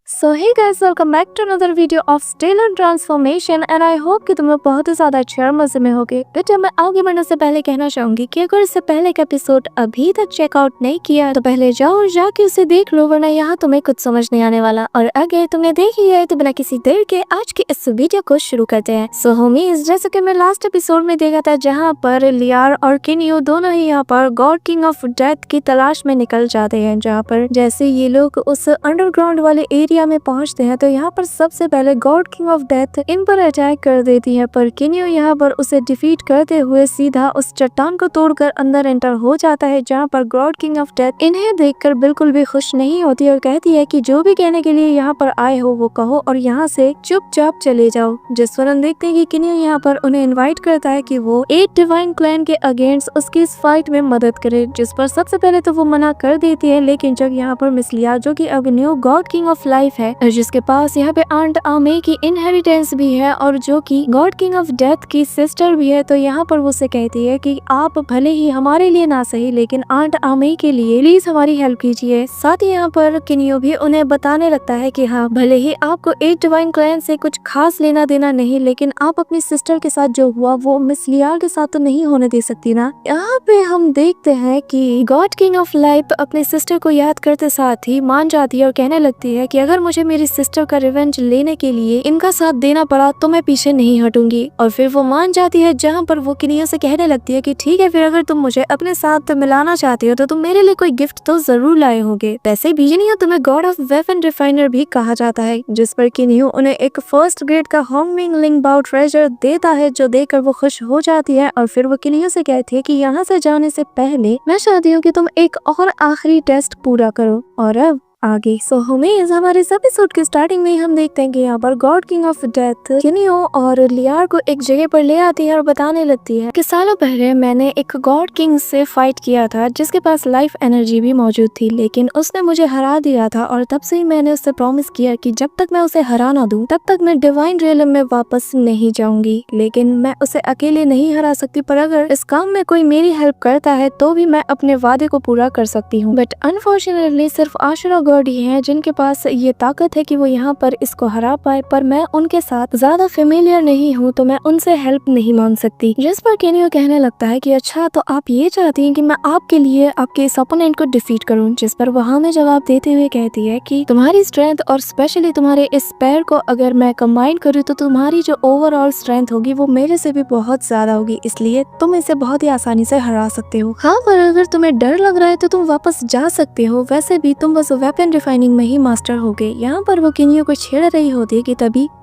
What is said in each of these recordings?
So hey guys, welcome back to another video of stellar transformation and I hope कि तुम लोग बहुत ही ज्यादा अच्छे और मजे में होगे। बेटा, मैं आगे बढ़ने से पहले कहना चाहूंगी कि अगर इससे पहले का एपिसोड अभी तक चेकआउट नहीं किया तो पहले जाओ और जाके उसे देख लो, वरना यहाँ तुम्हें कुछ समझ नहीं आने वाला। और अगर तुमने देख लिया है तो बिना किसी देर के आज की इस वीडियो को शुरू करते हैं। सो होमीज, जैसे कि मैं लास्ट एपिसोड में देखा था जहाँ पर लियार और किन्यू दोनों ही यहाँ पर गॉड किंग ऑफ डेथ की तलाश में निकल जाते हैं, जहाँ पर जैसे ये लोग उस अंडरग्राउंड वाले एरिया में पहुंचते हैं तो यहाँ पर सबसे पहले God king of death in पर अटैक कर देती है, पर किन्यू यहाँ पर उसे डिफीट करते हुए सीधा उस चट्टान को तोड़कर अंदर एंटर हो जाता है, जहाँ पर गॉड किंग ऑफ डेथ इन्हें देखकर बिल्कुल भी खुश नहीं होती और कहती है कि जो भी कहने के लिए यहाँ पर आए हो वो कहो और यहाँ से चुपचाप चले जाओ। जिस पर हम देखते हैं कि किन्यू यहाँ पर उन्हें इन्वाइट करता है कि वो 8 डिवाइन क्लैन के अगेंस्ट उसकी इस फाइट में मदद करे, जिस पर सबसे पहले तो वो मना कर देती है। लेकिन जब यहाँ पर मिस लिया, जो कि अब new God king of life है, जिसके पास यहाँ पे आंट आमे की इनहेरिटेंस भी है और जो कि गॉड किंग ऑफ डेथ की सिस्टर भी है, तो यहाँ पर वो से कहती है कि आप भले ही हमारे लिए ना सही लेकिन आंट आमे के लिए प्लीज हमारी हेल्प कीजिए। साथ ही यहाँ पर किन्यू भी उन्हें बताने लगता है कि हाँ, भले ही आपको 8 डिवाइन क्लैन से कुछ खास लेना देना नहीं, लेकिन आप अपनी सिस्टर के साथ जो हुआ वो मिस लियार के साथ तो नहीं होने दे सकती ना। यहाँ पे हम देखते हैं कि गॉड किंग ऑफ लाइफ अपने सिस्टर को याद करते साथ ही मान जाती है और कहने लगती है कि अगर मुझे मेरी सिस्टर का रिवेंज लेने के लिए इनका साथ देना पड़ा तो मैं पीछे नहीं हटूंगी। और फिर वो मान जाती है, जहाँ पर वो किन्यू से कहने लगती है कि ठीक है, फिर अगर तुम मुझे अपने साथ मिलाना चाहते हो तो तुम मेरे लिए कोई गिफ्ट तो जरूर लाए होगे। वैसे भी किन्यू तुम्हें गॉड ऑफ वेपन रिफाइनर भी कहा जाता है, जिस पर किन्यू उन्हें एक फर्स्ट ग्रेड का होमिंग लिंग बाउ ट्रेजर देता है, जो देकर वो खुश हो जाती है। और फिर वो किन्यू से कहती है कि यहाँ से जाने से पहले मैं चाहती हूँ कि तुम एक और आखिरी टेस्ट पूरा करो। और अब आगे सो होमीज, हमारे इस एपिसोड के स्टार्टिंग में हम देखते हैं कि यहाँ पर गॉड किंग ऑफ डेथ किन्यू और लियार को एक जगह पर ले आती है और बताने लगती है कि सालों पहले मैंने एक गॉड किंग से फाइट किया था जिसके पास लाइफ एनर्जी भी मौजूद थी, लेकिन उसने मुझे हरा दिया था और तब से ही मैंने उससे प्रॉमिस किया कि जब तक मैं उसे हरा ना दूं तब तक मैं डिवाइन रियलम में वापस नहीं जाऊंगी। लेकिन मैं उसे अकेले नहीं हरा सकती, पर अगर इस काम में कोई मेरी हेल्प करता है तो भी मैं अपने वादे को पूरा कर सकती हूँ। बट अनफॉर्चुनेटली सिर्फ आशुरा ही हैं जिनके पास ये ताकत है कि वो यहाँ पर इसको हरा पाए, पर मैं उनके साथ ज्यादा फेमिलियर नहीं हूँ तो मैं उनसे हेल्प नहीं मांग सकती। जिस पर किन्यू कहने लगता है कि अच्छा, तो आप ये चाहती हैं कि मैं आपके लिए आपके इस ओपोनेंट को डिफीट करूँ। जिस पर वह हमें जवाब देते हुए कहती है कि तुम्हारी स्ट्रेंथ और स्पेशली तुम्हारे इस पैर को अगर मैं कंबाइन करूँ तो तुम्हारी जो ओवरऑल स्ट्रेंथ होगी वो मेरे से भी बहुत ज्यादा होगी, इसलिए तुम इसे बहुत ही आसानी से हरा सकते हो। हाँ, पर अगर तुम्हें डर लग रहा है तो तुम वापस जा सकते हो, वैसे भी तुम बस वेपन रिफाइनिंग में ही मास्टर हो गए। यहाँ पर वो किन्यू को छेड़ रही होती है कि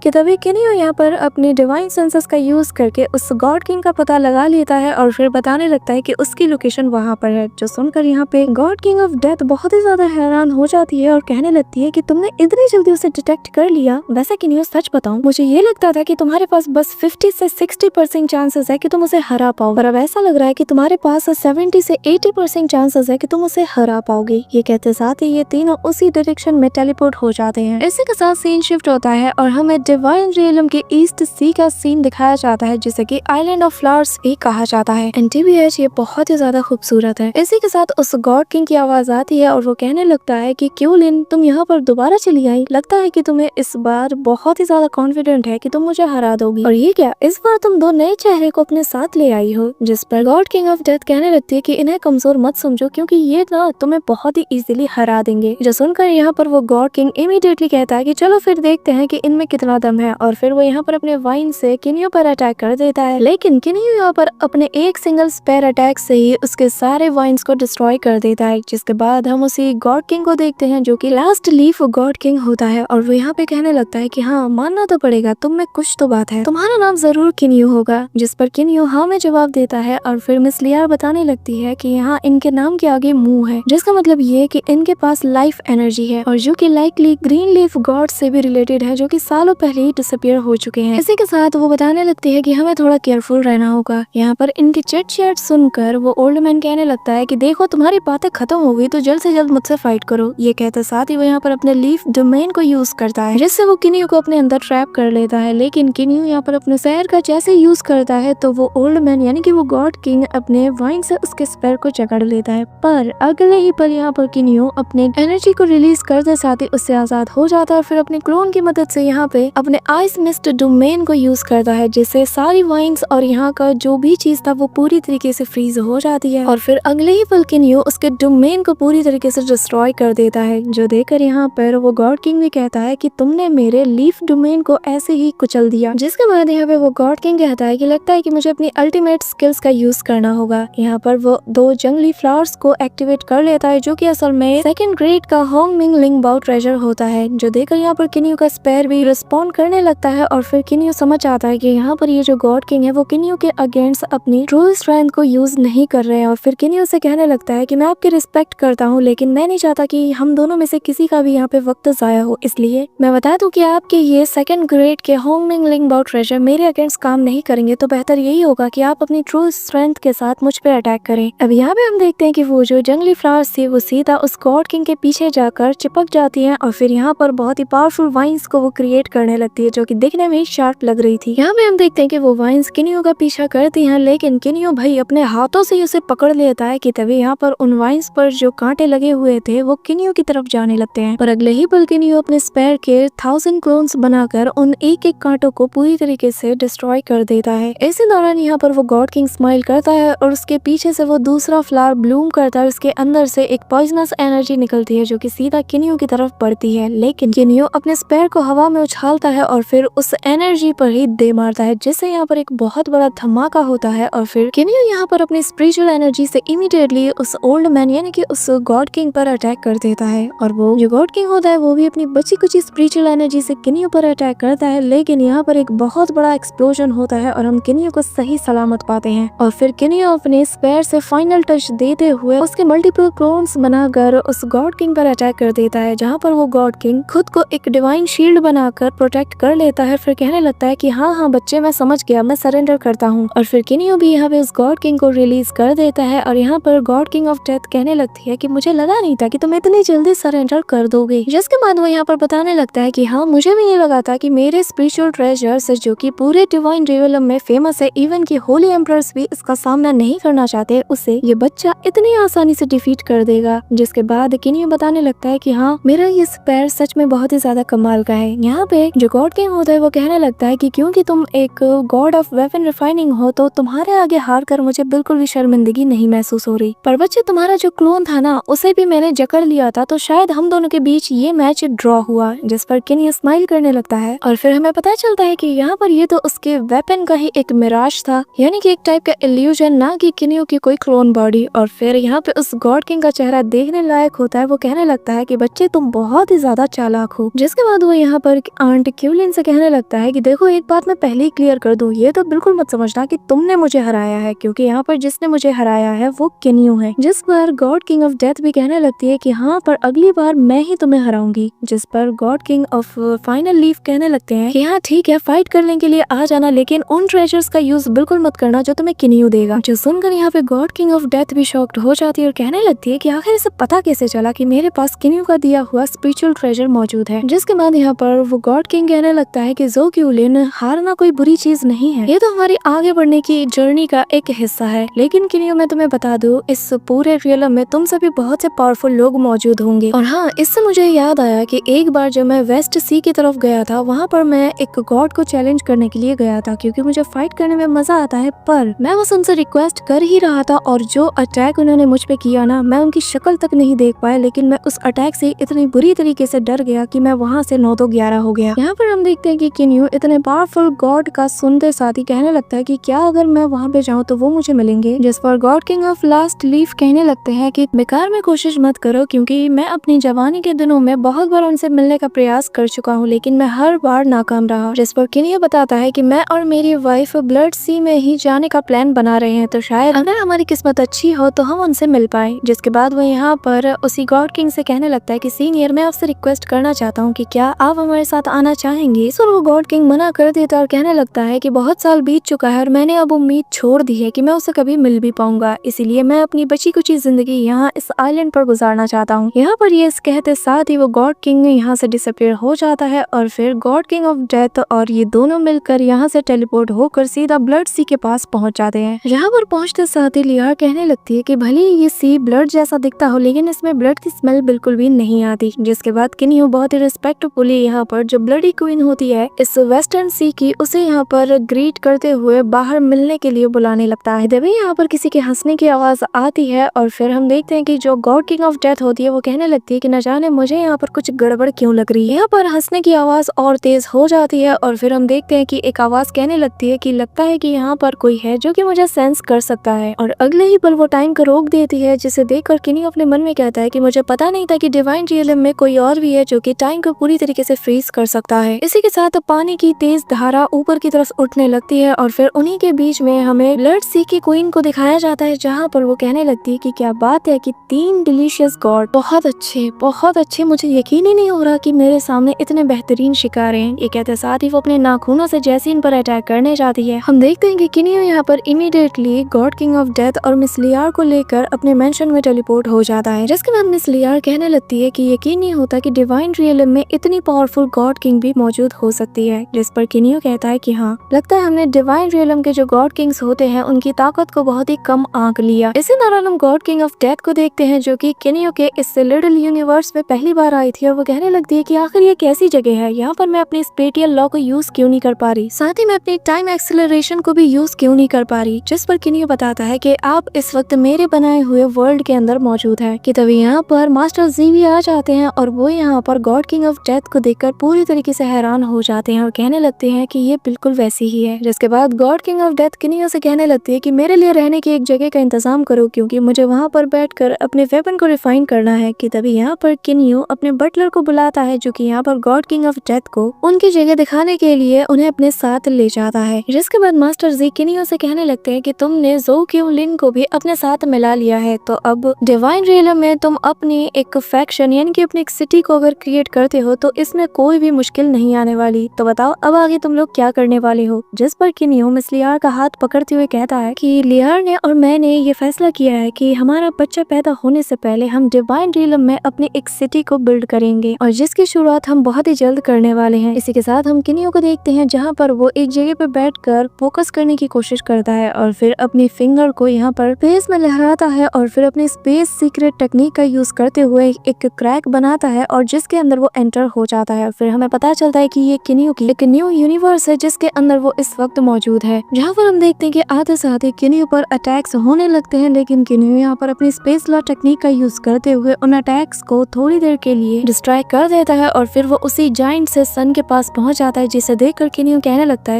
तभी किन्यू यहाँ पर अपने डिवाइन सेंसेस का यूज करके उस गॉड किंग का पता लगा लेता है और फिर बताने लगता है कि उसकी लोकेशन वहाँ पर है। जो सुनकर यहाँ पे गॉड किंग ऑफ डेथ बहुत ही ज्यादा हैरान हो जाती है और कहने लगती है कि तुमने इतनी जल्दी उसे डिटेक्ट कर लिया। वैसे किन्यू, सच बताऊं, मुझे ये लगता था कि तुम्हारे पास बस 50 से 60% चांसेस है कि तुम उसे हरा पाओ, पर अब ऐसा लग रहा है कि तुम्हारे पास 70 से 80% चांसेस है कि तुम उसे हरा पाओगे। ये कहते साथ ही ये तीनों उसी डायरेक्शन में टेलीपोर्ट हो जाते हैं। इसी के साथ सीन शिफ्ट होता है और हमें डिवाइन रियलम के ईस्ट सी का सीन दिखाया जाता है, जिसे कि आइलैंड ऑफ फ्लावर्स भी कहा जाता है। एनटीबीएच ये बहुत ही ज्यादा खूबसूरत है। इसी के साथ उस गॉड किंग की आवाज आती है और वो कहने लगता है कि क्यों लिन, तुम यहाँ पर दोबारा चली आई, लगता है कि तुम्हें इस बार बहुत ही ज्यादा कॉन्फिडेंट है कि तुम मुझे हरा दोगी। और ये क्या, इस बार तुम 2 नए चेहरे को अपने साथ ले आई हो। जिस पर गॉड किंग ऑफ डेथ कहने लगती है कि इन्हें कमजोर मत समझो, क्योंकि ये ना तुम्हें बहुत ही इजीली हरा देंगे। जो सुनकर यहाँ पर वो गॉड किंग इमीडिएटली कहता है कि चलो फिर देखते हैं कि इनमें कितना दम है। और फिर वो यहाँ पर अपने वाइन से किन्यू पर अटैक कर देता है, लेकिन किन्यू यहाँ पर अपने एक सिंगल स्पेयर अटैक से ही उसके सारे वाइन्स को डिस्ट्रॉय कर देता है। जिसके बाद हम उसी गॉड किंग को देखते हैं जो कि लास्ट लीफ गॉड किंग होता है और वो यहाँ पे कहने लगता है कि हाँ, मानना तो पड़ेगा, तुम में कुछ तो बात है, तुम्हारा नाम जरूर किन्यू होगा। जिस पर किन्यू हाँ में जवाब देता है और फिर मिस लियार बताने लगती है कि यहाँ इनके नाम के आगे मुंह है, जिसका मतलब ये कि इनके पास लाइफ एनर्जी है और जो कि लाइकली ग्रीन लीफ गॉड से भी रिलेटेड है, जो कि सालों पहले ही डिसअपियर हो चुके हैं। इसी के साथ वो बताने लगती है कि हमें थोड़ा केयरफुल रहना होगा। यहाँ पर इनकी चिट चैट सुनकर वो ओल्ड मैन कहने लगता है कि देखो, तुम्हारी बातें खत्म हो गई तो जल्द से जल्द मुझसे फाइट करो। ये कहते साथ ही वो यहाँ पर अपने लीफ डोमेन को यूज करता है, जिससे वो किन्यू को अपने अंदर ट्रैप कर लेता है। लेकिन किन्यू यहाँ पर अपने शहर का जैसे यूज करता है तो वो ओल्ड मैन यानी कि वो गॉड किंग अपने वाइन से उसके स्पेयर को जकड़ लेता है, पर अगले ही पल यहाँ पर किन्यू अपने एनर्जी एनर्जी को रिलीज करते साथ ही उससे आजाद हो जाता है। फिर अपने क्लोन की मदद से यहाँ पे अपने आइस मिस्ट डोमेन को यूज करता है, जिससे सारी वाइन्स और यहाँ का जो भी चीज था वो पूरी तरीके से फ्रीज हो जाती है। और फिर अगले ही पल किन्यू उसके डोमेन को पूरी तरीके से डिस्ट्रॉय कर देता है, जो देखकर यहाँ पर वो गॉड किंग भी कहता है कि तुमने मेरे लीफ डोमेन को ऐसे ही कुचल दिया। जिसके बाद यहाँ पे वो गॉड किंग कहता है कि लगता है कि मुझे अपनी अल्टीमेट स्किल्स का यूज करना होगा। यहाँ पर वो 2 जंगली फ्लावर्स को एक्टिवेट कर लेता है, जो कि असल में सेकंड ग्रेड का होंग मिंग लिंग बाओ ट्रेजर होता है, जो देखकर यहाँ पर किन्यू का स्पेयर भी रिस्पॉन्ड करने लगता है। और फिर किन्यू समझ आता है कि यहाँ पर ये जो गॉड किंग है वो किन्यू के अगेंस्ट अपनी ट्रू स्ट्रेंथ को यूज नहीं कर रहे हैं। और फिर किन्यू से कहने लगता है कि मैं आपकी रिस्पेक्ट करता हूँ, लेकिन मैं नहीं चाहता कि हम दोनों में से किसी का भी यहाँ पे वक्त जाया हो, इसलिए मैं बता दूं कि आपके ये सेकंड ग्रेड के होंग मिंग लिंग बाओ ट्रेजर मेरे अगेंस्ट काम नहीं करेंगे, तो बेहतर यही होगा कि आप अपनी ट्रू स्ट्रेंथ के साथ मुझ पे अटैक करें। अब यहाँ पे हम देखते हैं कि वो जो जंगली फ्लावर्स थी वो सीधा उस गॉड किंग के पीछे जाकर चिपक जाती हैं और फिर यहाँ पर बहुत ही पावरफुल वाइन्स को वो क्रिएट करने लगती है, जो कि दिखने में शार्प लग रही थी। यहाँ पे हम देखते हैं कि वो वाइन्स किन्यू का पीछा करती हैं, लेकिन किन्यू भाई अपने हाथों से उसे पकड़ लेता है कि तभी यहाँ पर उन वाइन्स पर जो कांटे लगे हुए थे वो किन्यू की तरफ जाने लगते हैं। पर अगले ही पल किन्यू अपने स्पेयर के 1000 क्लोन्स बनाकर उन एक एक कांटों को पूरी तरीके से डिस्ट्रॉय कर देता है। इसी दौरान यहाँ पर वो गॉड किंग स्माइल करता है और उसके पीछे से वो दूसरा फ्लावर ब्लूम करता है। उसके अंदर से एक पॉइजनस एनर्जी निकलती है, जो कि सीधा किन्यू की तरफ पड़ती है, लेकिन किन्यू अपने स्पेयर को हवा में उछालता है और फिर उस एनर्जी पर ही दे मारता है, जिससे यहाँ पर एक बहुत बड़ा धमाका होता है। और फिर किन्यू यहाँ पर अपनी स्पिरिचुअल एनर्जी से इमीडिएटली उस ओल्ड मैन यानी कि उस गॉड किंग पर अटैक कर देता है। और वो जो गॉड किंग होता है वो भी अपनी बची कुछ स्पिरिचुअल एनर्जी से किन्यू पर अटैक करता है, लेकिन यहाँ पर एक बहुत बड़ा एक्सप्लोजन होता है और हम किन्यू को सही सलामत पाते हैं। और फिर किन्यू अपने स्पेयर से फाइनल टच देते हुए उसके मल्टीपल क्लोन्स बनाकर उस गॉड किंग पर अटैक कर देता है, जहाँ पर वो गॉड किंग खुद को एक डिवाइन शील्ड बनाकर प्रोटेक्ट कर लेता है। फिर कहने लगता है कि हाँ बच्चे, मैं समझ गया, मैं सरेंडर करता हूँ। और फिर किन्यू भी यहाँ पे उस गॉड किंग को रिलीज कर देता है और यहाँ पर गॉड किंग ऑफ डेथ कहने लगती है कि मुझे लगा नहीं था कि तुम इतनी जल्दी सरेंडर कर दोगे। जिसके बाद वो यहाँ पर बताने लगता है कि हाँ, मुझे भी नहीं लगा था कि मेरे स्पिरिचुअल ट्रेजर्स जो कि पूरे डिवाइन रिवेलम में फेमस है, इवन कि होली एम्परर्स भी इसका सामना नहीं करना चाहते, उसे ये बच्चा इतनी आसानी से डिफीट कर देगा। जिसके बाद किन्यू बताने लगता है कि हाँ, मेरा ये स्पेयर सच में बहुत ही ज्यादा कमाल का है। यहाँ पे जो गॉड किंग होता है वो कहने लगता है कि क्योंकि तुम एक गॉड ऑफ वेपन रिफाइनिंग हो तो तुम्हारे आगे हार कर मुझे बिल्कुल भी शर्मिंदगी नहीं महसूस हो रही। पर बच्चे, तुम्हारा जो क्लोन था ना, उसे भी मैंने जकड़ लिया था, तो शायद हम दोनों के बीच ये मैच ड्रॉ हुआ। जिस पर किन्यू स्माइल करने लगता है और फिर हमें पता चलता है कि यहाँ पर ये तो उसके वेपन का ही एक मिराज था, यानी कि एक टाइप का इल्यूजन, ना कि किन्यू की कोई क्लोन बॉडी। और फिर यहाँ पे उस गॉड किंग का चेहरा देखने लायक होता है। वो कहने लगता है कि बच्चे, तुम बहुत ही ज्यादा चालाक हो। जिसके बाद वो यहाँ पर आंट क्यूलिन से कहने लगता है कि देखो, एक बात मैं पहले ही क्लियर कर दूं, ये तो बिल्कुल मत समझना कि तुमने मुझे हराया है, क्योंकि यहाँ पर जिसने मुझे हराया है वो किन्यू है। जिस पर गॉड किंग ऑफ डेथ भी कहने लगती है कि हाँ, पर अगली बार मैं ही तुम्हें हराऊंगी। जिस पर God king of final leaf कहने लगते हैं कि हाँ ठीक है, फाइट करने के लिए आ जाना, लेकिन उन ट्रेजर्स का यूज बिल्कुल मत करना जो तुम्हें किन्यू देगा। जो सुनकर यहाँ पे गॉड किंग ऑफ डेथ भी शॉक्ड हो जाती है और कहने लगती है कि आखिर इसे पता कैसे चला कि मेरे पास किन्यू का दिया हुआ स्पिरिचुअल ट्रेजर मौजूद है। जिसके बाद यहाँ पर वो गॉड किंग कहने लगता है कि ज़ो क्यूलिन, हारना कोई बुरी चीज नहीं है, ये तो हमारी आगे बढ़ने की जर्नी का एक हिस्सा है। लेकिन किन्यू, मैं तुम्हें बता दूं, इस पूरे रियलम में तुम सभी बहुत से पावरफुल लोग मौजूद होंगे। और हाँ, इससे मुझे याद आया कि एक बार जब मैं वेस्ट सी की तरफ गया था, वहाँ पर मैं एक गॉड को चैलेंज करने के लिए गया था, क्योंकि मुझे फाइट करने में मजा आता है। पर मैं बस उनसे रिक्वेस्ट कर ही रहा था और जो अटैक उन्होंने मुझ पे किया ना, मैं उनकी शक्ल तक नहीं देख पाया, लेकिन मैं उस अटैक से इतनी बुरी तरीके से डर गया कि मैं वहाँ से 9-11 हो गया। यहाँ पर हम देखते हैं कि किन्यू इतने पावरफुल गॉड का सुनते साथ ही कहने लगता है कि क्या अगर मैं वहाँ पे जाऊँ तो वो मुझे मिलेंगे। जिस पर God king of last leaf कहने लगते हैं कि बेकार में कोशिश मत करो, क्योंकि मैं अपनी जवानी के दिनों में बहुत बार उनसे मिलने का प्रयास कर चुका हूँ, लेकिन मैं हर बार नाकाम रहा। जिस पर किन्यू बताता है कि मैं और मेरी वाइफ ब्लड सी में ही जाने का प्लान बना रहे हैं, तो शायद अगर हमारी किस्मत अच्छी हो तो हम उनसे मिल पाए। जिसके बाद वो यहाँ पर उसी गॉड किंग से कहने लगता है कि सीनियर, मैं आपसे रिक्वेस्ट करना चाहता हूँ कि क्या आप हमारे साथ आना चाहेंगे। इस पर वो गॉड किंग मना कर देता और कहने लगता है कि बहुत साल बीत चुका है और मैंने अब उम्मीद छोड़ दी है कि मैं उससे कभी मिल भी पाऊंगा, इसीलिए मैं अपनी बची कुछ जिंदगी यहाँ इस आइलैंड पर गुजारना चाहता हूँ। यहाँ पर ये कहते साथ ही वो गॉड किंग यहाँ से डिसअपीयर हो जाता है और फिर गॉड किंग ऑफ डेथ और ये दोनों मिलकर यहाँ से टेलीपोर्ट होकर सीधा ब्लड सी के पास पहुंच जाते हैं। यहाँ पर पहुंचते साथ ही लियार कहने लगती है कि भले ये सी ब्लड जैसा दिखता हो, लेकिन इसमें ब्लड की स्मेल स्मेल बिल्कुल भी नहीं आती। जिसके बाद किनियो बहुत ही रिस्पेक्टफुली यहाँ पर जो ब्लडी क्वीन होती है इस वेस्टर्न सी की, उसे यहाँ पर ग्रीट करते हुए बाहर मिलने के लिए बुलाने लगता है। तभी यहाँ पर किसी के हंसने की आवाज आती है और फिर हम देखते हैं कि जो गॉड किंग ऑफ डेथ होती है वो कहने लगती है कि न जाने मुझे यहाँ पर कुछ गड़बड़ क्यों लग रही है। यहाँ पर हंसने की आवाज और तेज हो जाती है और फिर हम देखते हैं कि एक आवाज कहने लगती है कि लगता है कि यहाँ पर कोई है जो कि मुझे सेंस कर सकता है, और अगले ही पल वो टाइम को रोक देती है, जिसे देखकर किनियो अपने मन में कहता है कि मुझे पता नहीं था कि डिवाइन रियलम में कोई और भी है जो कि टाइम को पूरी तरीके से फ्रीज कर सकता है। इसी के साथ पानी की तेज धारा ऊपर की तरफ उठने लगती है और फिर उन्हीं के बीच में हमें ब्लड सी की क्वीन को दिखाया जाता है, जहाँ पर वो कहने लगती है कि क्या बात है कि 3 डिलीशियस गॉड, बहुत अच्छे, मुझे यकीन ही नहीं हो रहा कि मेरे सामने इतने बेहतरीन शिकार हैं। ये कहते साथ ही वो अपने नाखूनों से जैसे इन पर अटैक करने जाती है। हम देखते हैं कि किनियो यहाँ पर immediately God king of death और मिस लियार को लेकर अपने मेंशन में टेलीपोर्ट हो जाता है, जिसके बाद मिस लियार कहने लगती है कि यकीन नहीं होता कि डिवाइन रियलम में इतनी पावरफुल गॉड किंग भी मौजूद हो सकती है। जिस पर किनियो कहता है कि हाँ, लगता है हमने डिवाइन रियलम के जो गॉड किंग्स होते हैं उनकी ताकत को बहुत ही कम आंक लिया। इसी दौरान हम गॉड किंग ऑफ डेथ को देखते हैं जो कि किनियो के इस लिटिल यूनिवर्स में पहली बार आई थी और वो कहने लगती है कि आखिर ये कैसी जगह है, यहाँ पर मैं अपनी स्पेटियल लॉ को यूज क्यों नहीं कर पा रही, साथ ही मैं अपनी टाइम एक्सेलरेशन को भी यूज क्यों नहीं कर पा रही। जिस पर किनियो बताता है कि आप इस वक्त मेरे बनाए हुए वर्ल्ड के अंदर मौजूद है। कि तभी यहाँ पर मास्टर जी भी आ जाते हैं और वो यहाँ पर गॉड किंग ऑफ डेथ को देखकर पूरी तरीके से हैरान हो जाते हैं और कहने लगते हैं कि ये बिल्कुल वैसी ही है। जिसके बाद गॉड किंग ऑफ डेथ किनियो से कहने लगती है कि मेरे लिए रहने की एक जगह का इंतजाम करो, क्योंकि मुझे वहाँ पर बैठकर अपने वेपन को रिफाइन करना है। कि तभी यहाँ पर किनियो अपने बटलर को बुलाता है जो कि यहाँ पर गॉड किंग ऑफ डेथ को उनकी जगह दिखाने के लिए उन्हें अपने साथ ले जाता है। जिसके बाद मास्टर जी किनियो से कहने लगते हैं कि तुमने ज़ो क्यों लिन को भी अपने साथ मिला लिया है, तो अब डिवाइन रियलम में तुम अपनी एक फैक्शन यानी कि अपनी एक सिटी को अगर क्रिएट करते हो तो इसमें कोई भी मुश्किल नहीं आने वाली। तो बताओ अब आगे तुम लोग क्या करने वाले हो। जिस पर किनियो मिस लियार का हाथ पकड़ते हुए कहता है कि लियार ने और मैंने ये फैसला किया है कि हमारा बच्चा पैदा होने से पहले हम डिवाइन रियलम में अपनी एक सिटी को बिल्ड करेंगे और जिसकी शुरुआत हम बहुत ही जल्द करने वाले हैं। इसी के साथ हम किनियो को देखते हैं जहाँ पर वो एक जगह पर बैठकर फोकस करने की कोशिश करता है और फिर अपनी फिंगर को यहाँ पर स्पेस में लहराता है और फिर अपनी स्पेस सीक्रेट टेक्निक का यूज करते हुए एक क्रैक बनाता है और जिसके अंदर वो एंटर हो जाता है। फिर हमें पता चलता है कि ये किनियो की एक न्यू यूनिवर्स है जिसके अंदर वो इस वक्त मौजूद है, जहाँ पर हम देखते हैं कि आते साथ ही किनियो पर अटैक्स होने लगते हैं, लेकिन किनियो यहाँ पर अपनी स्पेस लॉ टेक्निक का यूज करते हुए उन अटैक्स को थोड़ी देर के लिए डिस्ट्रैक्ट कर देता है और फिर वो उसी जाइंट से सन के पास पहुंच जाता है, जिसे देखकर किनियो कहने लगता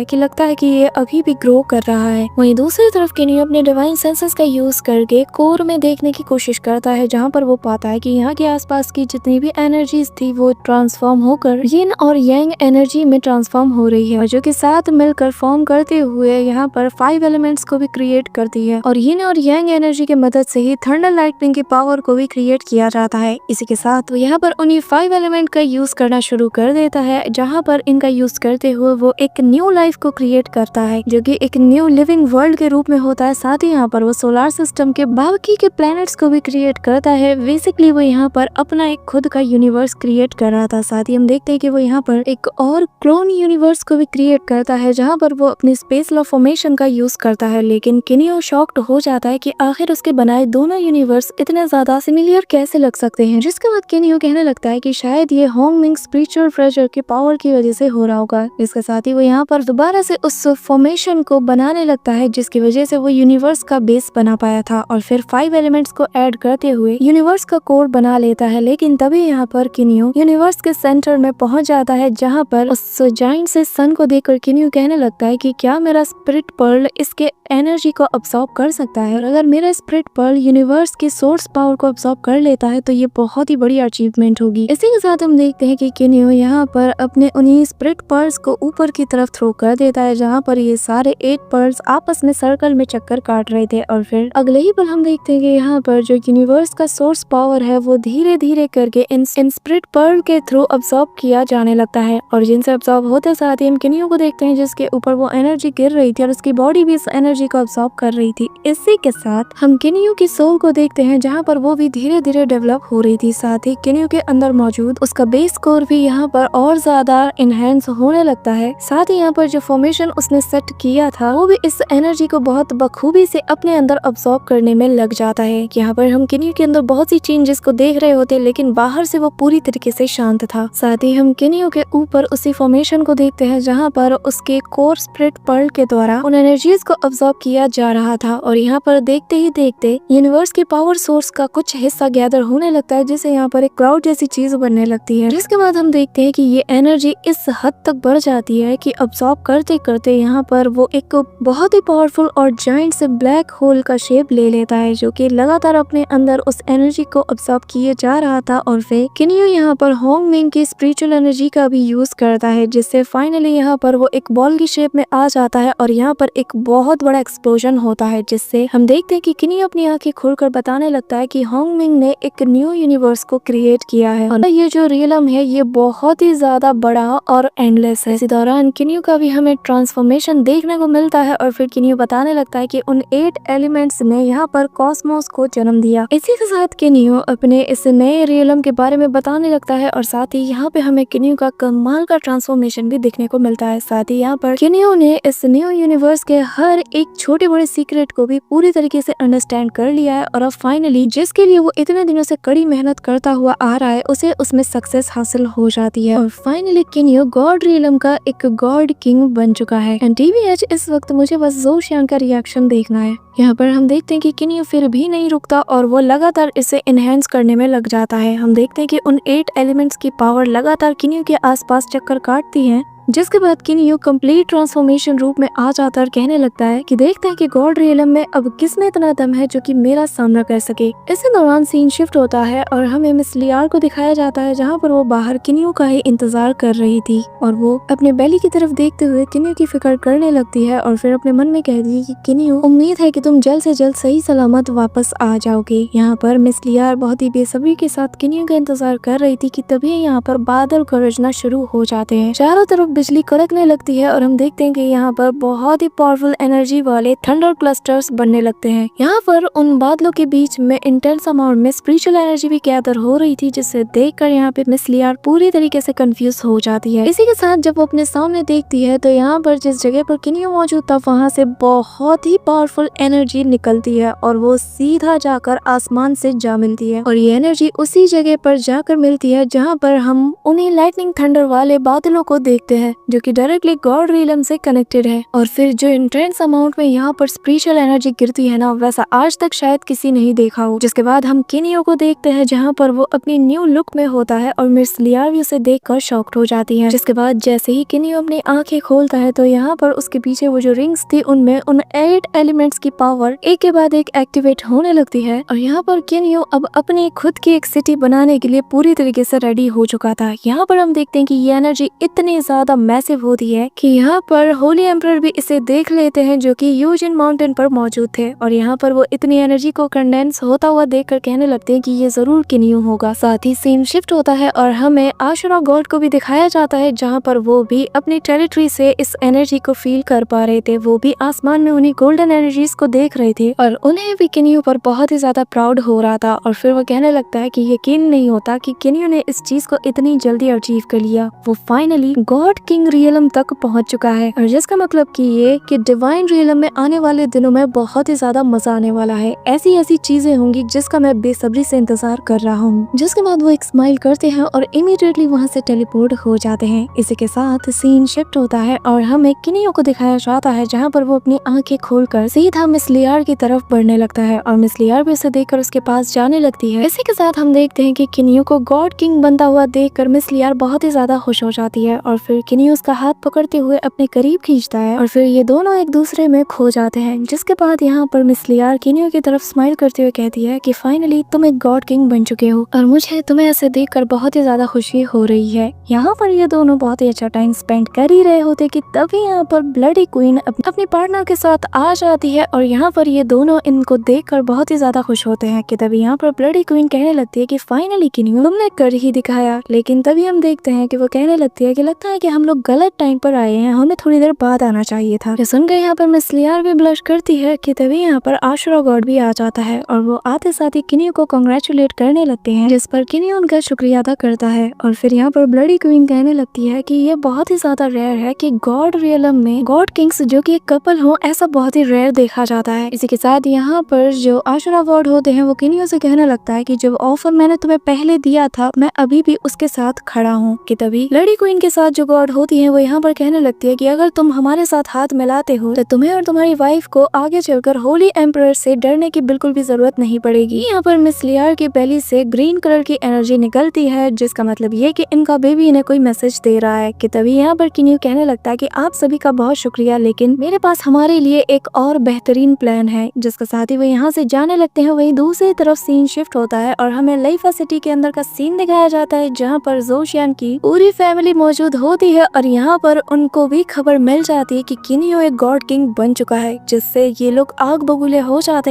है कि ये अभी भी ग्रो कर रहा है। वहीं दूसरी तरफ किनियो अपने डिवाइन सेंसेस का यूज करके कोर में देखने की कोशिश करता है, जहाँ पर वो पाता है कि यहाँ के आसपास की जितनी भी एनर्जीज थी वो ट्रांसफॉर्म होकर यिन और यांग एनर्जी में ट्रांसफॉर्म हो रही है और जो कि साथ मिलकर फॉर्म करते हुए यहाँ पर 5 एलिमेंट्स को भी क्रिएट करती है और यिन और यांग एनर्जी की मदद से ही थंडर लाइटनिंग की पावर को भी क्रिएट किया जाता है। इसी के साथ वो यहाँ पर उन्हीं 5 एलिमेंट का यूज करना शुरू कर देता है, जहाँ पर इनका यूज करते हुए वो एक न्यू लाइफ को क्रिएट करता है जो कि एक न्यू लिविंग वर्ल्ड के रूप में होता है। साथ ही यहाँ पर वो सोलर सिस्टम के बाकी के प्लैनेट्स को भी क्रिएट करता है। बेसिकली वो यहाँ पर अपना एक खुद का यूनिवर्स क्रिएट कर रहा था। साथ ही हम देखते हैं कि वो यहाँ पर एक और क्लोन यूनिवर्स को भी क्रिएट करता है, जहाँ पर वो अपनी स्पेस लॉ फॉर्मेशन का यूज करता है। लेकिन किनियो शॉक्ड हो जाता है कि आखिर उसके बनाए दोनों यूनिवर्स इतने ज्यादा सिमिलर कैसे लग सकते हैं। जिसके बाद किनियो कहने लगता है कि शायद ये होंगमिंग स्पिरिचुअल प्रेशर की पावर की वजह से हो रहा होगा। इसके साथ ही वो यहाँ पर दोबारा से उस फॉर्मेशन को बनाने लगता है जिसकी वजह से वो यूनिवर्स का बेस बना पाया था और फिर 5 एलिमेंट्स को ऐड करते हुए यूनिवर्स का कोर बना लेता है। लेकिन तभी यहाँ पर किनियो यूनिवर्स के सेंटर में पहुंच जाता है, जहाँ पर उस जाइंट से सन को देखकर किनियो कहने लगता है कि क्या मेरा स्पिरिट पर्ल इसके एनर्जी को अब्सॉर्ब कर सकता है, और अगर मेरा स्पिरिट पर्ल यूनिवर्स की सोर्स पावर को अब्सॉर्ब कर लेता है तो ये बहुत ही बड़ी अचीवमेंट होगी। इसी के साथ हम देखते हैं कि किनियो यहाँ पर अपने उन्हीं स्पिरिट पर्ल्स को ऊपर की तरफ थ्रो कर देता है, जहाँ पर ये सारे 8 पर्ल्स आपस में सर्कल में चक्कर काट रहे थे और फिर अगले ही पल हम देखते हैं कि यहाँ पर जो यूनिवर्स का सोर्स पावर है वो धीरे धीरे करके इन स्पिरिट पर्ल के थ्रू अब्सॉर्ब किया जाने लगता है और जिनसे अब्सॉर्ब होते साथ ही हम किनियो को देखते हैं जिसके ऊपर वो एनर्जी गिर रही थी और उसकी बॉडी भी इस एनर्जी को अब्सॉर्ब कर रही थी। इसी के साथ हम किनियो की सोल को देखते हैं, जहाँ पर वो भी धीरे धीरे डेवलप हो रही थी। साथ ही किनियो के अंदर मौजूद उसका बेस कोर भी यहाँ पर और ज्यादा इनहेंस होने लगता है। साथ ही यहाँ पर जो फॉर्मेशन उसने सेट किया था वो भी इस एनर्जी को बहुत बखूबी से अपने अंदर अब्सॉर्ब करने में लग जाता है। यहाँ पर हम किनियो के अंदर बहुत सी चेंजेस को को देख रहे होते, लेकिन बाहर से वो पूरी तरीके से शांत था। साथ ही हम किनियो के ऊपर उसी फॉर्मेशन को देखते हैं जहाँ पर उसके कोर स्प्लिट पर्ल के द्वारा उन एनर्जीज को अब्सॉर्ब किया जा रहा था। और यहाँ पर देखते ही देखते यूनिवर्स के पावर सोर्स का कुछ हिस्सा गैदर होने लगता है, जिससे यहाँ पर एक क्राउड जैसी चीज बनने लगती है। जिसके बाद हम देखते हैं कि ये एनर्जी इस हद तक बढ़ जाती है कि अब्सॉर्ब करते करते यहाँ पर वो एक बहुत ही पावरफुल और जाइंट से ब्लैक होल का शेप ले लेता है, जो कि लगातार अपने अंदर उस एनर्जी को अब्सॉर्ब किए जा रहा था। और फिर किनियो यहाँ पर होंगमिंग की स्पिरिचुअल एनर्जी का भी यूज करता है, जिससे फाइनली यहाँ पर वो एक बॉल की शेप में आ जाता है और यहाँ पर एक बहुत बड़ा एक्सप्लोजन होता है, जिससे हम देखते हैं कि किनियो अपनी आंखें खोलकर बताने लगता है कि होंगमिंग ने एक न्यू यूनिवर्स को क्रिएट किया है और ये जो रियलम है ये बहुत ही ज्यादा बड़ा और एंडलेस है। इसी दौरान किनियो का भी हमें ट्रांसफॉर्मेशन देखने को मिलता है और फिर किनियो बताने लगता है कि उन 8 एलिमेंट्स ने यहाँ पर कॉस्मोस को जन्म दिया। इसी के साथ किनियो अपने इस नए रियलम के बारे में बताने लगता है और साथ ही यहाँ पे हमें किनियो का कमाल का ट्रांसफॉर्मेशन भी देखने को मिलता है। साथ ही यहाँ पर किनियो ने इस न्यू यूनिवर्स के हर एक छोटे बड़े सीक्रेट को भी पूरी तरीके से अंडरस्टैंड कर लिया है और अब फाइनली जिसके लिए वो इतने दिनों से कड़ी मेहनत करता हुआ आ रहा है उसे उसमें सक्सेस हासिल हो जाती है और फाइनली किनियो गॉड रियलम का एक गॉड किंग बन चुका है। एंड टीबीएच इस वक्त मुझे बस जोशियान का रिएक्शन देखना है। यहाँ पर हम देखते हैं कि किनियो फिर भी नहीं रुकता और वो लगातार इसे इनहेंस करने में लग जाता है। हम देखते हैं कि उन 8 एलिमेंट्स की पावर लगातार किनियो के आसपास चक्कर काटती है, जिसके बाद किनियो कंप्लीट ट्रांसफॉर्मेशन रूप में आ जाता और कहने लगता है कि देखते हैं कि गॉड रियलम में अब किसमें इतना दम है जो कि मेरा सामना कर सके। इसी दौरान सीन शिफ्ट होता है और हमें मिस लियार को दिखाया जाता है, जहाँ पर वो बाहर किनियो का ही इंतजार कर रही थी और वो अपने बेली की तरफ देखते हुए किनियो की फिक्र करने लगती है और फिर अपने मन में कहती है कि किनियो, उम्मीद है कि तुम जल्द से जल्द सही सलामत वापस आ जाओगे। यहाँ पर मिस लियार बहुत ही बेसब्री के साथ किनियो का इंतजार कर रही थी कि तभी यहाँ पर बादल गरजना शुरू हो जाते हैं। चारों तरफ बिजली कड़कने लगती है और हम देखते हैं कि यहाँ पर बहुत ही पावरफुल एनर्जी वाले थंडर क्लस्टर्स बनने लगते हैं। यहाँ पर उन बादलों के बीच में इंटेंस अमाउंट में स्पिरिचुअल एनर्जी भी गैदर हो रही थी, जिसे देखकर यहाँ पे मिस लियार पूरी तरीके से कंफ्यूज हो जाती है। इसी के साथ जब वो अपने सामने देखती है तो यहाँ पर जिस जगह पर किनियो मौजूद था वहाँ से बहुत ही पावरफुल एनर्जी निकलती है और वो सीधा जाकर आसमान से जा मिलती है और ये एनर्जी उसी जगह पर जाकर मिलती है जहाँ पर हम उन्हीं लाइटनिंग थंडर वाले बादलों को देखते हैं, जो कि डायरेक्टली गॉड रियलम से कनेक्टेड है। और फिर जो इंटेंस अमाउंट में यहाँ पर स्पिरिचुअल एनर्जी गिरती है ना, वैसा आज तक शायद किसी नहीं देखा हो। जिसके बाद हम किनियो को देखते हैं जहाँ पर वो अपनी न्यू लुक में होता है और मिस लियार भी उसे देखकर शॉक्ड हो जाती है। जिसके बाद जैसे ही किनियो अपनी आंखें खोलता है तो यहाँ पर उसके पीछे वो जो रिंग्स थी उनमें उन 8 एलिमेंट्स की पावर एक के बाद एक एक्टिवेट होने लगती है और यहाँ पर किनियो अब अपनी खुद की एक सिटी बनाने के लिए पूरी तरीके से रेडी हो चुका था। यहाँ पर हम देखते हैं कि ये एनर्जी इतनी ज्यादा मैसिव होती है कि यहाँ पर होली एम्परर भी इसे देख लेते हैं, जो कि यूजिन माउंटेन पर मौजूद थे और यहाँ पर वो इतनी एनर्जी को कंडेंस होता हुआ देखकर कहने लगते हैं कि ये जरूर किनियो होगा। साथ ही सीन शिफ्ट होता है और हमें आशुरा गॉड को भी दिखाया जाता है, जहाँ पर वो भी अपनी टेरिटरी से इस एनर्जी को फील कर पा रहे थे। वो भी आसमान में उन्हीं गोल्डन एनर्जीज को देख रहे थे और उन्हें भी किनियो पर बहुत ही ज्यादा प्राउड हो रहा था। और फिर वो कहने लगता है कि यकीन नहीं होता कि किनियो ने इस चीज को इतनी जल्दी अचीव कर लिया। वो फाइनली गॉड किंग रियलम तक पहुंच चुका है और जिसका मतलब कि ये कि डिवाइन रियलम में आने वाले दिनों में बहुत ही ज्यादा मजा आने वाला है। ऐसी ऐसी चीजें होंगी जिसका मैं बेसब्री से इंतजार कर रहा हूँ। जिसके बाद वो एक स्माइल करते हैं और इमीडिएटली वहाँ से टेलीपोर्ट हो जाते हैं। इसी के साथ सीन शिफ्ट होता है और हमें किनियो को दिखाया जाता है, जहाँ पर वो अपनी आंखें खोलकर सीधा मिस लियार की तरफ बढ़ने लगता है और मिस लियार भी उसे देखकर उसके पास जाने लगती है। इसी के साथ हम देखते हैं कि किनियो को गॉड किंग बनता हुआ देखकर मिस लियार बहुत ही ज्यादा खुश हो जाती है और फिर किनियो उसका हाथ पकड़ते हुए अपने करीब खींचता है और फिर ये दोनों एक दूसरे में खो जाते हैं। जिसके बाद यहाँ पर मिस लियार किनियो की तरफ स्माइल करते हुए कहती है कि फाइनली तुम एक गॉड किंग बन चुके हो और मुझे तुम्हें ऐसे देखकर बहुत ही ज्यादा खुशी हो रही है। यहाँ पर ये दोनों बहुत ही अच्छा टाइम स्पेंड कर ही रहे होते कि तभी यहाँ पर ब्लडी क्वीन अपने पार्टनर के साथ आ जाती है और यहाँ पर ये दोनों इनको देखकर बहुत ही ज्यादा खुश होते हैं कि तभी यहाँ पर ब्लडी क्वीन कहने लगती है कि फाइनली किनियो तुमने कर ही दिखाया। लेकिन तभी हम देखते हैं कि वो कहने लगती है कि लगता है कि हम हम लोग गलत टाइम पर आए हैं, हमें थोड़ी देर बाद आना चाहिए था। ये सुनकर यहाँ पर मिस लियार भी ब्लश करती है कि तभी यहाँ पर आशुरा गॉड भी आ जाता है और वो आते साथ ही किनियो को कांग्रेचुलेट करने लगते हैं, जिस पर किनियो उनका शुक्रिया अदा करता है। और फिर यहाँ पर ब्लडी क्वीन कहने लगती है कि ये बहुत ही ज्यादा रेयर है कि गॉड रियलम में गॉड किंग्स जो कि एक कपल हो, ऐसा बहुत ही रेयर देखा जाता है। इसी के साथ यहाँ पर जो आशुरा गॉड होते हैं वो किनियो से कहने लगता है कि जब ऑफर मैंने तुम्हें पहले दिया था मैं अभी भी उसके साथ खड़ा हूँ। कि तभी ब्लडी क्वीन के साथ जो गॉड होती है वो यहाँ पर कहने लगती है कि अगर तुम हमारे साथ हाथ मिलाते हो तो तुम्हें और तुम्हारी वाइफ को आगे चलकर होली एम्परर से डरने की बिल्कुल भी जरूरत नहीं पड़ेगी। यहाँ पर मिस लियार की बेली से ग्रीन कलर की एनर्जी निकलती है, जिसका मतलब ये कि इनका बेबी इन्हें कोई मैसेज दे रहा है। कि तभी यहाँ पर किनियो कहने लगता है कि आप सभी का बहुत शुक्रिया, लेकिन मेरे पास हमारे लिए एक और बेहतरीन प्लान है। जिसके साथ ही वो यहाँ से जाने लगते हैं। वहीं दूसरी तरफ सीन शिफ्ट होता है और हमें लाइफा सिटी के अंदर का सीन दिखाया जाता है, जहाँ पर जोशियान की पूरी फैमिली मौजूद होती है और यहाँ पर उनको भी खबर मिल जाती है कि किनियो एक गॉड किंग बन चुका है, जिससे ये लोग आग बबूले हो जाते हैं।